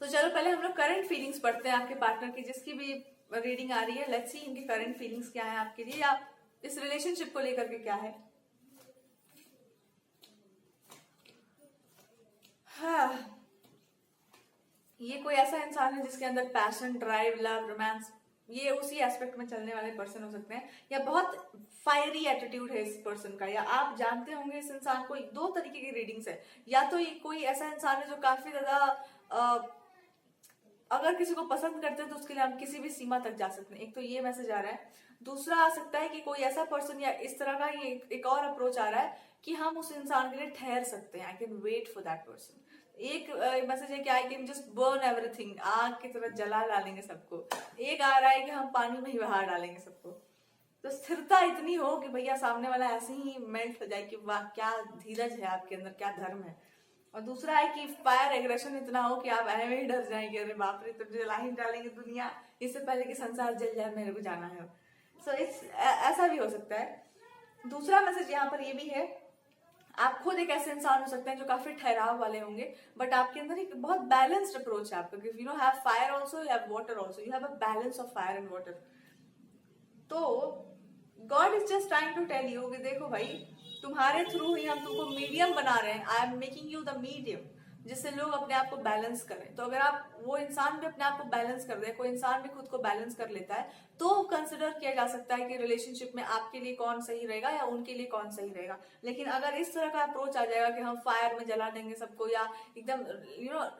तो चलो पहले हम लोग करंट फीलिंग्स पढ़ते हैं आपके पार्टनर की, जिसकी भी रीडिंग आ रही है। लेट्स सी इनकी करंट फीलिंग्स क्या है आपके लिए, या इस रिलेशनशिप को लेकर के क्या है। हाँ, ये कोई ऐसा इंसान है जिसके अंदर पैशन, ड्राइव, लव, रोमांस, ये उसी एस्पेक्ट में चलने वाले पर्सन हो सकते हैं, या बहुत फायरी एटीट्यूड है इस पर्सन का, या आप जानते होंगे इस इंसान को। दो तरीके की रीडिंग्स है, या तो ये कोई ऐसा इंसान है जो काफी ज्यादा अगर किसी को पसंद करते हैं तो उसके लिए हम किसी भी सीमा तक जा सकते हैं। एक तो ये मैसेज आ रहा है। दूसरा आ सकता है कि कोई ऐसा पर्सन या इस तरह का ये एक और अप्रोच आ रहा है कि हम उस इंसान के लिए ठहर सकते हैं। I can wait for that person. एक मैसेज है कि I can just burn everything, आग की तरह जला डालेंगे सबको। एक आ रहा है कि हम पानी में ही बहा डालेंगे सबको। तो स्थिरता इतनी हो कि भैया सामने वाला ऐसे ही मेल्ट हो जाए कि वाह क्या धीरज है आपके अंदर, क्या धर्म है। और दूसरा है कि फायर एग्रेशन इतना हो कि आप ऐसे ही डर जाएंगे, अरे बाप रे तो जला ही डालेंगे दुनिया, इससे पहले कि संसार जल जाए मेरे को जाना है। सो ऐसा भी हो सकता है। दूसरा मैसेज यहाँ पर ये भी है, आप खुद एक ऐसे इंसान हो सकते हैं जो काफी ठहराव वाले होंगे, बट आपके अंदर एक बहुत बैलेंस्ड अप्रोच है आपका। You know have fire also, you have water also, you have a balance of fire and water. तो God is just trying to tell you कि देखो भाई, तुम्हारे थ्रू ही हम तुमको मीडियम बना रहे हैं। I am making you the medium, जिससे लोग अपने आप को बैलेंस करें। तो अगर आप वो इंसान भी अपने आप को बैलेंस कर दे, कोई इंसान भी खुद को बैलेंस कर लेता है, तो कंसिडर किया जा सकता है कि रिलेशनशिप में आपके लिए कौन सही रहेगा या उनके लिए कौन सही रहेगा। लेकिन अगर इस तरह का अप्रोच आ जाएगा कि हम फायर में जला देंगे सबको, या एकदम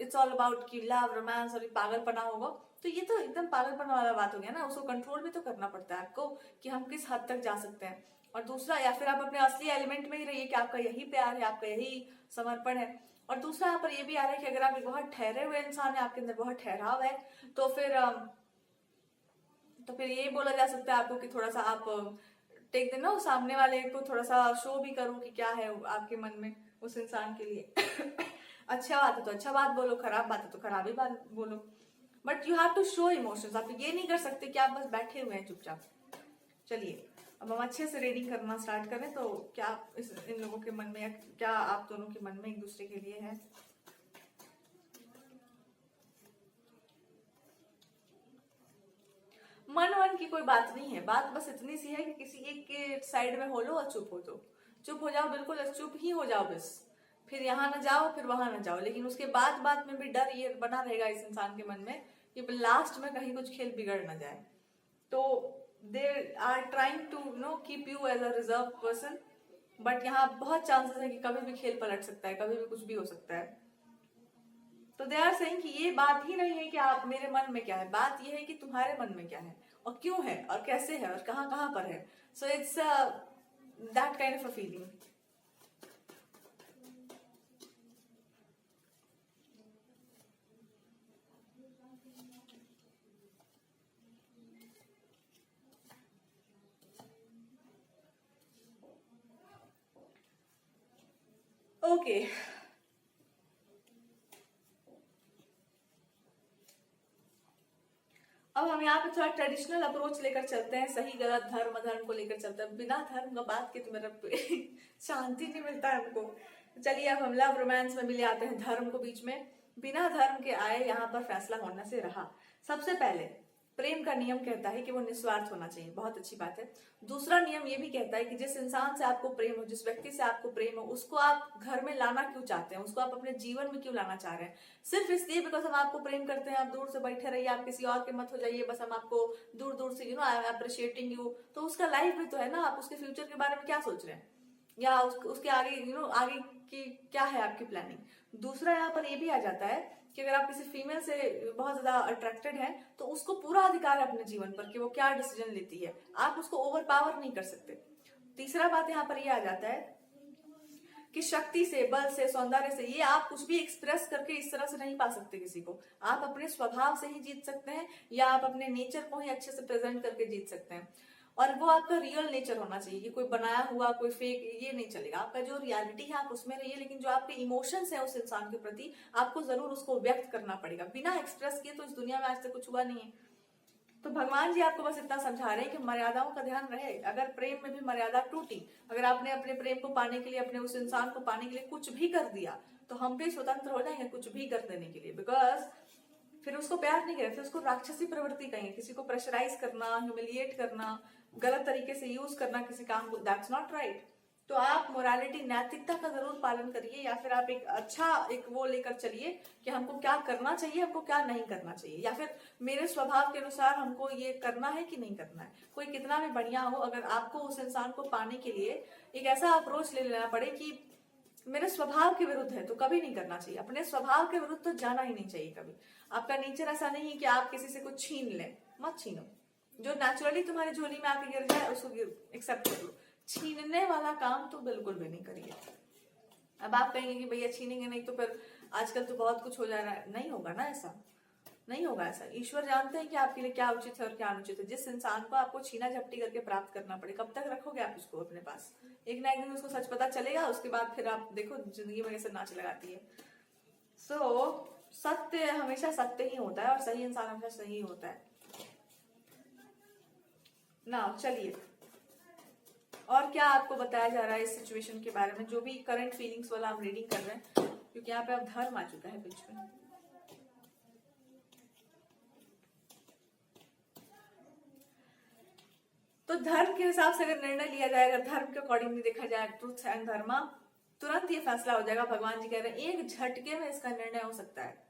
इट्स ऑल अबाउट की लव, रोमांस और पागलपना होगा, तो ये तो एकदम पागलपना वाला बात हो गया ना। उसको कंट्रोल भी तो करना पड़ता है आपको कि हम किस हद तक जा सकते हैं। और दूसरा, या फिर आप अपने असली एलिमेंट में ही रहिए कि आपका यही प्यार है, आपका यही समर्पण है। और दूसरा यहाँ पर ये भी आ रहा है कि अगर आप एक बहुत ठहरे हुए इंसान है, आपके अंदर बहुत ठहराव है, तो फिर ये बोला जा सकता है आपको कि थोड़ा सा आप टेक देना सामने वाले को, थोड़ा सा शो भी करो कि क्या है आपके मन में उस इंसान के लिए। अच्छा बात है तो अच्छा बात बोलो, खराब बात है तो खराब ही बात बोलो, but you have to show emotions. आप ये नहीं कर सकते कि आप बस बैठे हुए हैं चुपचाप। चलिए अब हम अच्छे से रीडिंग करना स्टार्ट करें। तो क्या इन लोगों के मन में, या क्या आप दोनों के मन में एक दूसरे के लिए है। मन वन की कोई बात नहीं है, बात बस इतनी सी है कि किसी एक के साइड में हो लो और चुप हो, तो चुप हो जाओ, बिल्कुल चुप ही हो जाओ बस। फिर यहाँ ना जाओ, फिर वहां ना जाओ, लेकिन उसके बाद बात में भी डर ये बना रहेगा इस इंसान के मन में कि लास्ट में कहीं कुछ खेल बिगड़ ना जाए। तो they are trying to keep you as a reserve person, but यहाँ बहुत चांसेस है कि कभी भी खेल पलट सकता है, कभी भी कुछ भी हो सकता है। तो दे आर सेइंग कि ये बात ही नहीं है कि आप मेरे मन में क्या है, बात ये है कि तुम्हारे मन में क्या है और क्यों है और कैसे है और कहाँ कहाँ पर है। So it's that kind of a feeling. Okay, अब हम यहाँ पे थोड़ा ट्रेडिशनल अप्रोच लेकर चलते हैं, सही गलत धर्म धर्म को लेकर चलते हैं। बिना धर्म का बात के तो मेरा शांति नहीं मिलता है हमको। चलिए अब हम लव रोमांस में भी ले आते हैं धर्म को बीच में। बिना धर्म के आए यहाँ पर फैसला होने से रहा। सबसे पहले प्रेम का नियम कहता है कि वो निस्वार्थ होना चाहिए, बहुत अच्छी बात है। दूसरा नियम ये भी कहता है कि जिस इंसान से आपको प्रेम हो, जिस व्यक्ति से आपको प्रेम हो, उसको आप घर में लाना क्यों चाहते हैं, उसको आप अपने जीवन में क्यों लाना चाह रहे हैं। सिर्फ इसलिए बिकॉज हम आपको प्रेम करते हैं, आप दूर से बैठे रहिए, आप किसी और के मत हो जाइए, बस हम आपको दूर दूर से आई एम अप्रिशिएटिंग यू। तो उसका लाइफ भी तो है ना, आप उसके फ्यूचर के बारे में क्या सोच रहे हैं, या उसके आगे आगे की क्या है आपकी प्लानिंग। दूसरा यहाँ पर ये भी आ जाता है कि अगर आप किसी फीमेल से बहुत ज्यादा अट्रैक्टेड हैं, तो उसको पूरा अधिकार है अपने जीवन पर कि वो क्या डिसीजन लेती है, आप उसको ओवर पावर नहीं कर सकते। तीसरा बात यहाँ पर ये आ जाता है कि शक्ति से, बल से, सौंदर्य से ये आप कुछ भी एक्सप्रेस करके इस तरह से नहीं पा सकते किसी को। आप अपने स्वभाव से ही जीत सकते हैं, या आप अपने नेचर को ही अच्छे से प्रेजेंट करके जीत सकते हैं। और वो आपका रियल नेचर होना चाहिए कि कोई बनाया हुआ, कोई फेक, ये नहीं चलेगा। आपका जो रियलिटी है आप उसमें रहिए, लेकिन जो आपके इमोशंस है उस इंसान के प्रति, आपको जरूर उसको व्यक्त करना पड़ेगा। बिना एक्सप्रेस किए तो इस दुनिया में आज तक कुछ हुआ नहीं है। तो भगवान जी आपको बस इतना समझा रहे हैं कि मर्यादाओं का ध्यान रहे। अगर प्रेम में भी मर्यादा टूटी, अगर आपने अपने प्रेम को पाने के लिए, अपने उस इंसान को पाने के लिए कुछ भी कर दिया, तो हम भी स्वतंत्र हो जाएंगे कुछ भी कर देने के लिए। बिकॉज फिर उसको प्यार नहीं करेंगे, फिर उसको राक्षसी प्रवृत्ति कहेंगे। किसी को प्रेशराइज करना, ह्यूमिलिएट करना, गलत तरीके से यूज करना किसी काम को, दैट्स नॉट राइट। तो आप मोरालिटी, नैतिकता का जरूर पालन करिए, या फिर आप एक अच्छा एक वो लेकर चलिए कि हमको क्या करना चाहिए, हमको क्या नहीं करना चाहिए, या फिर मेरे स्वभाव के अनुसार हमको ये करना है कि नहीं करना है। कोई कितना भी बढ़िया हो, अगर आपको उस इंसान को पाने के लिए एक ऐसा अप्रोच ले लेना पड़े कि मेरे स्वभाव के विरुद्ध है, तो कभी नहीं करना चाहिए। अपने स्वभाव के विरुद्ध तो जाना ही नहीं चाहिए कभी। आपका नेचर ऐसा नहीं है कि आप किसी से कुछ छीन लें, मत छीनो। जो नेचुरली तुम्हारी झोली में आके गिर जाए उसको एक्सेप्ट कर लो। छीनने वाला काम तो बिल्कुल भी नहीं करिए। अब आप कहेंगे कि भैया छीनेंगे नहीं तो फिर आजकल तो बहुत कुछ हो जा रहा है, नहीं होगा ना, ऐसा नहीं होगा। ऐसा ईश्वर जानते हैं कि आपके लिए क्या उचित है और क्या अनुचित है। जिस इंसान को आपको छीना झपटी करके प्राप्त करना पड़े, कब तक रखोगे आप उसको अपने पास? एक ना एक दिन उसको सच पता चलेगा, उसके बाद फिर आप देखो जिंदगी में कैसे नाच लगाती है। सत्य हमेशा सत्य ही होता है और सही इंसान हमेशा सही होता है ना। चलिए, और क्या आपको बताया जा रहा है इस सिचुएशन के बारे में, जो भी करंट फीलिंग्स वाला हम रीडिंग कर रहे हैं, क्योंकि यहाँ पे अब धर्म आ चुका है बीच में। तो धर्म के हिसाब से अगर निर्णय लिया जाए, अगर धर्म के अकॉर्डिंगली देखा जाए, ट्रुथ एंड धर्मा, तुरंत ये फैसला हो जाएगा। भगवान जी कह रहे हैं एक झटके में इसका निर्णय हो सकता है।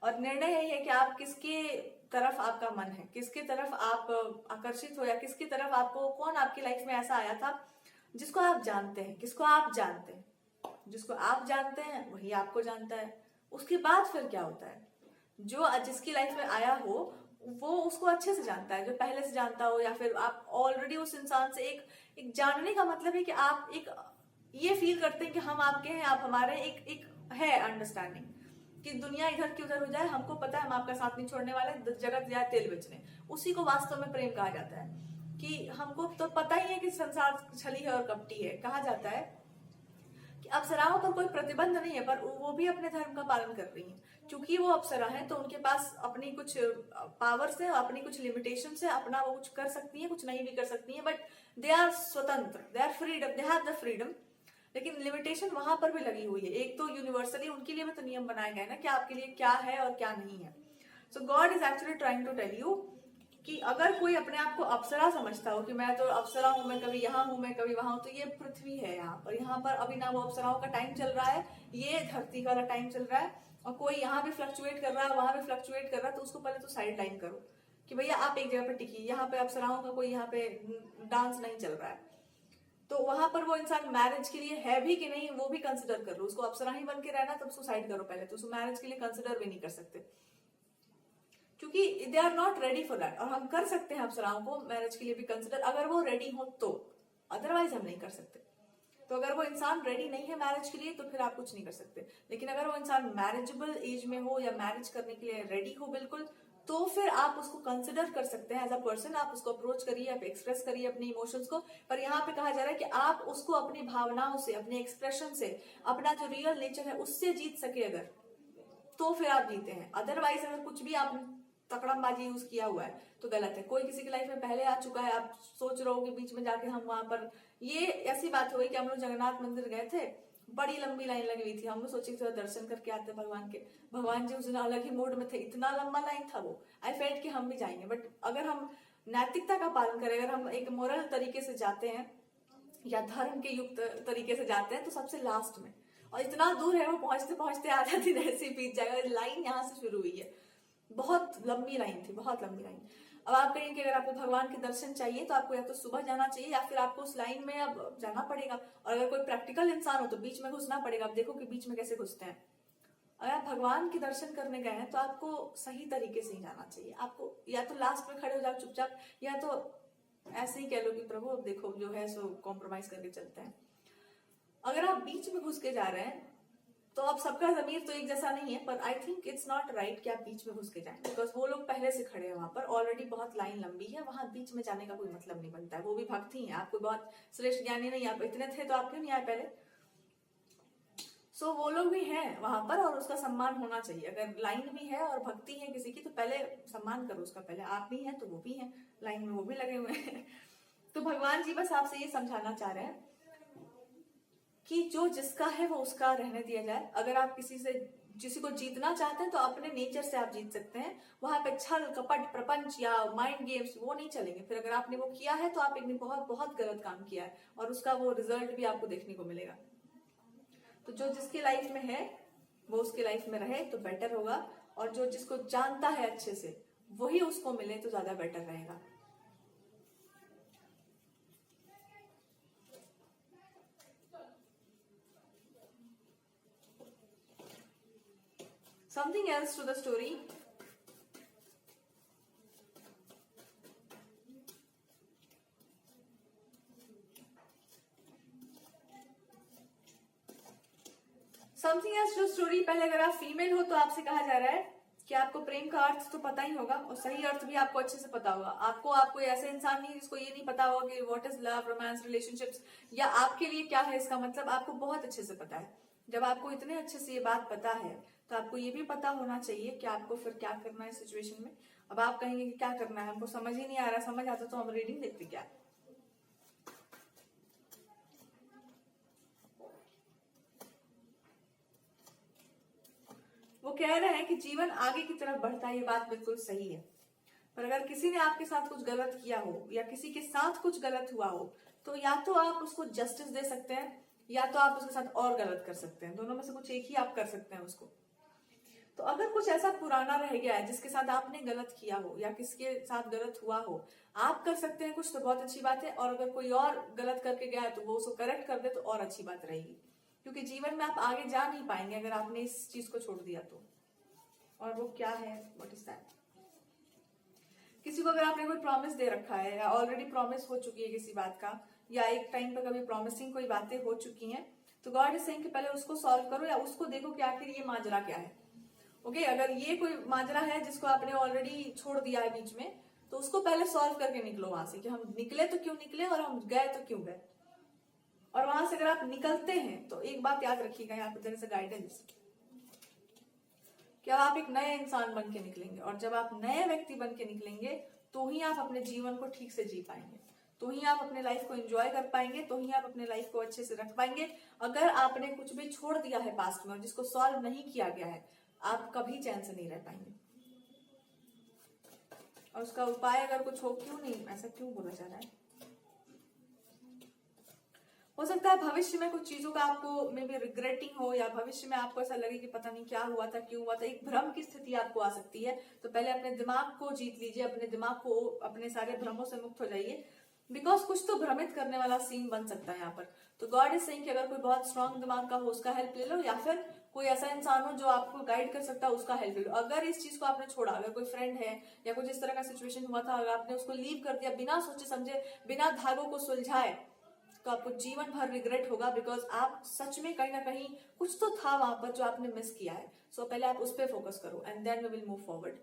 और निर्णय यही है कि आप किसके तरफ आपका मन है, किसके तरफ आप आकर्षित हो, या किसकी तरफ आपको, कौन आपकी लाइफ में ऐसा आया था जिसको आप जानते हैं, किसको आप जानते हैं। जिसको आप जानते हैं वही आपको जानता है। उसके बाद फिर क्या होता है, जो जिसकी लाइफ में आया हो वो उसको अच्छे से जानता है, जो पहले से जानता हो, या फिर आप ऑलरेडी उस इंसान से एक जानने का मतलब है कि आप एक ये फील करते हैं कि हम आपके हैं, आप हमारे, एक है अंडरस्टैंडिंग कि दुनिया इधर की उधर हो जाए, हमको पता है हम आपका साथ नहीं छोड़ने वाले, जगत जाए तेल बेचने। उसी को वास्तव में प्रेम कहा जाता है कि हमको तो पता ही है कि संसार छली है और कपटी है। कहा जाता है कि अप्सराओं पर कोई प्रतिबंध नहीं है, पर वो भी अपने धर्म का पालन कर रही हैं। क्योंकि वो अप्सरा है तो उनके पास अपनी कुछ पावर्स है, अपनी कुछ लिमिटेशन है, अपना वो कुछ कर सकती है, कुछ नहीं भी कर सकती है, बट दे आर स्वतंत्र, they are freedom, they have the freedom. लेकिन लिमिटेशन वहां पर भी लगी हुई है। एक तो यूनिवर्सली उनके लिए भी तो नियम बनाए गए ना कि आपके लिए क्या है और क्या नहीं है। So God is actually trying to tell you कि अगर कोई अपने आप को अप्सरा समझता हो कि मैं तो अप्सरा हूं, मैं कभी यहाँ हूं, मैं कभी वहां हूं, तो ये पृथ्वी है यहाँ पर। यहाँ पर अभी ना वो अप्सराओं का टाइम चल रहा है, ये धरती वाला टाइम चल रहा है, और कोई यहाँ भी फ्लक्चुएट कर रहा है, वहां भी फ्लक्चुएट कर रहा है, तो उसको पहले तो साइड लाइन करो कि भैया आप एक जगह पे टिकिए। यहाँ पे अप्सराओं का कोई यहाँ पे डांस नहीं चल रहा है, तो वहां पर वो इंसान मैरिज के लिए है भी कि नहीं वो भी कंसिडर कर लो। उसको अप्सरा ही बन के रहना, तब उसको साइड करो पहले, तो उसको मैरिज के लिए कंसिडर भी नहीं कर सकते, क्योंकि they are not ready for that. और हम कर सकते हैं अप्सराओं को मैरिज के लिए भी कंसिडर, अगर वो रेडी हो तो, अदरवाइज हम नहीं कर सकते। तो अगर वो इंसान रेडी नहीं है मैरिज के लिए तो फिर आप कुछ नहीं कर सकते। लेकिन अगर वो इंसान मैरिजेबल एज में हो या मैरिज करने के लिए रेडी हो बिल्कुल, तो फिर आप उसको कंसिडर कर सकते हैं एज अ पर्सन। आप उसको अप्रोच करिए, आप एक्सप्रेस करिए अपने इमोशंस को। पर यहाँ पे कहा जा रहा है कि आप उसको अपनी भावनाओं से, अपने एक्सप्रेशन से, अपना जो रियल नेचर है उससे जीत सके अगर, तो फिर आप जीते हैं। अदरवाइज अगर कुछ भी आप तकड़मबाजी यूज किया हुआ है तो गलत है। कोई किसी की लाइफ में पहले आ चुका है, आप सोच रहे हो कि बीच में जाके हम वहां पर, ये ऐसी बात हो गई कि हम लोग जगन्नाथ मंदिर गए थे, बड़ी लंबी लाइन लगी हुई थी, हम लोग सोचे थोड़ा दर्शन करके आते भगवान के। भगवान जी उस दिन अलग ही मूड में थे, इतना लंबा लाइन था वो, आई फेल्ट कि हम भी जाएंगे। बट अगर हम नैतिकता का पालन करें, अगर हम एक मोरल तरीके से जाते हैं या धर्म के युक्त तरीके से जाते हैं, तो सबसे लास्ट में, और इतना दूर है वो, पहुंचते पहुंचते आधा दिन ऐसे ही बीत जाएगा। लाइन यहाँ से शुरू हुई है, बहुत लंबी लाइन थी, बहुत लंबी लाइन। अब आप कहेंगे कि अगर आपको भगवान के दर्शन चाहिए तो आपको या तो सुबह जाना चाहिए या फिर आपको उस लाइन में अब जाना पड़ेगा। और अगर कोई प्रैक्टिकल इंसान हो तो बीच में घुसना पड़ेगा। अब देखो कि बीच में कैसे घुसते हैं। अगर आप भगवान के दर्शन करने गए हैं तो आपको सही तरीके से ही जाना चाहिए। आपको या तो लास्ट में खड़े हो जाओ चुपचाप, या तो ऐसे ही कह लो कि प्रभु अब देखो जो है सो कॉम्प्रोमाइज करके चलते हैं। अगर आप बीच में घुस के जा रहे हैं तो अब सबका जमीर तो एक जैसा नहीं है, पर I think it's not right कि आप बीच में घुस के जाएं, बिकॉज वो लोग पहले से खड़े हैं वहां पर, ऑलरेडी बहुत लाइन लंबी है, वहां बीच में जाने का कोई मतलब नहीं बनता है। वो भी भक्ति है, आप कोई बहुत श्रेष्ठ ज्ञानी नहीं, आप इतने थे तो आप क्यों नहीं आए पहले। सो वो लोग भी हैं वहां पर और उसका सम्मान होना चाहिए। अगर लाइन भी है और भक्ति है किसी की तो पहले सम्मान करो उसका। पहले आप भी हैं तो वो भी हैं लाइन में, वो भी लगे हुए हैं। तो भगवान जी बस आपसे ये समझाना चाह रहे हैं कि जो जिसका है वो उसका रहने दिया जाए। अगर आप किसी से किसी को जीतना चाहते हैं तो अपने नेचर से आप जीत सकते हैं। वहां पे छल कपट प्रपंच या माइंड गेम्स वो नहीं चलेंगे। फिर अगर आपने वो किया है तो आप एक दिन बहुत बहुत गलत काम किया है और उसका वो रिजल्ट भी आपको देखने को मिलेगा। तो जो जिसकी लाइफ में है वो उसकी लाइफ में रहे तो बेटर होगा, और जो जिसको जानता है अच्छे से वही उसको मिले तो ज्यादा बेटर रहेगा। Something else to the story. Something else जो स्टोरी, पहले अगर आप फीमेल हो तो आपसे कहा जा रहा है कि आपको प्रेम का अर्थ तो पता ही होगा और सही अर्थ भी आपको अच्छे से पता होगा। आपको ऐसे इंसान नहीं जिसको ये नहीं पता होगा कि what is love, romance, relationships या आपके लिए क्या है इसका मतलब, आपको बहुत अच्छे से पता है। जब आपको इतने अच्छे से ये बात पता है तो आपको ये भी पता होना चाहिए कि आपको फिर क्या करना है इस सिचुएशन में। अब आप कहेंगे कि क्या करना है, हमको समझ ही नहीं आ रहा, समझ आता तो हम रीडिंग देखते क्या। वो कह रहे हैं कि जीवन आगे की तरफ बढ़ता है, ये बात बिल्कुल सही है। पर अगर किसी ने आपके साथ कुछ गलत किया हो या किसी के साथ कुछ गलत हुआ हो तो या तो आप उसको जस्टिस दे सकते हैं या तो आप उसके साथ और गलत कर सकते हैं। दोनों में से कुछ एक ही आप कर सकते हैं उसको। तो अगर कुछ ऐसा पुराना रह गया है जिसके साथ आपने गलत किया हो या किसके साथ गलत हुआ हो, आप कर सकते हैं कुछ तो बहुत अच्छी बात है। और अगर कोई और गलत करके गया है तो वो उसको करेक्ट कर दे तो और अच्छी बात रहेगी, क्योंकि जीवन में आप आगे जा नहीं पाएंगे अगर आपने इस चीज को छोड़ दिया तो। और वो क्या है, व्हाट इज दैट? किसी को अगर आपने कोई प्रॉमिस दे रखा है या ऑलरेडी प्रॉमिस हो चुकी है किसी बात का, या एक टाइम पर कभी प्रॉमिसिंग कोई बातें हो चुकी हैं, तो गॉड इज सेइंग कि पहले उसको सॉल्व करो या उसको देखो कि आखिर ये माजरा क्या है। ओके, अगर ये कोई माजरा है जिसको आपने ऑलरेडी छोड़ दिया है बीच में, तो उसको पहले सॉल्व करके निकलो वहां से कि हम निकले तो क्यों निकले और हम गए तो क्यों गए। और वहां से अगर आप निकलते हैं तो एक बात याद रखिएगा, यहाँ पर देयर इज अ गाइडेंस कि आप एक नए इंसान बन के निकलेंगे। और जब आप नए व्यक्ति बन के निकलेंगे तो ही आप अपने जीवन को ठीक से जी पाएंगे, तो ही आप अपने लाइफ को एंजॉय कर पाएंगे, तो ही आप अपने लाइफ को अच्छे से रख पाएंगे। अगर आपने कुछ भी छोड़ दिया है पास्ट में और जिसको सॉल्व नहीं किया गया है, आप कभी चैन से नहीं रह पाएंगे। और उसका उपाय अगर कुछ हो, क्यों नहीं, ऐसा क्यों बोला जा रहा है? हो सकता है भविष्य में कुछ चीजों का आपको मे बी रिग्रेटिंग हो, या भविष्य में आपको ऐसा लगे कि पता नहीं क्या हुआ था, क्यों हुआ था, एक भ्रम की स्थिति आपको आ सकती है। तो पहले अपने दिमाग को जीत लीजिए, अपने दिमाग को, अपने सारे भ्रमों से मुक्त हो जाइए, बिकॉज कुछ तो भ्रमित करने वाला सीन बन सकता है यहाँ पर। तो गॉड इज सेइंग कि अगर कोई बहुत स्ट्रांग दिमाग का हो उसका हेल्प ले लो, या फिर कोई ऐसा इंसान हो जो आपको गाइड कर सकता है उसका हेल्प ले लो। अगर इस चीज को आपने छोड़ा, अगर कोई फ्रेंड है या कुछ इस तरह का सिचुएशन हुआ था, अगर आपने उसको लीव कर दिया बिना सोचे समझे, बिना धागों को सुलझाए, तो आपको जीवन भर रिग्रेट होगा, बिकॉज आप सच में कहीं ना कहीं कुछ तो था वहां पर जो आपने मिस किया है। सो पहले आप उस पर फोकस करो and then we will move forward.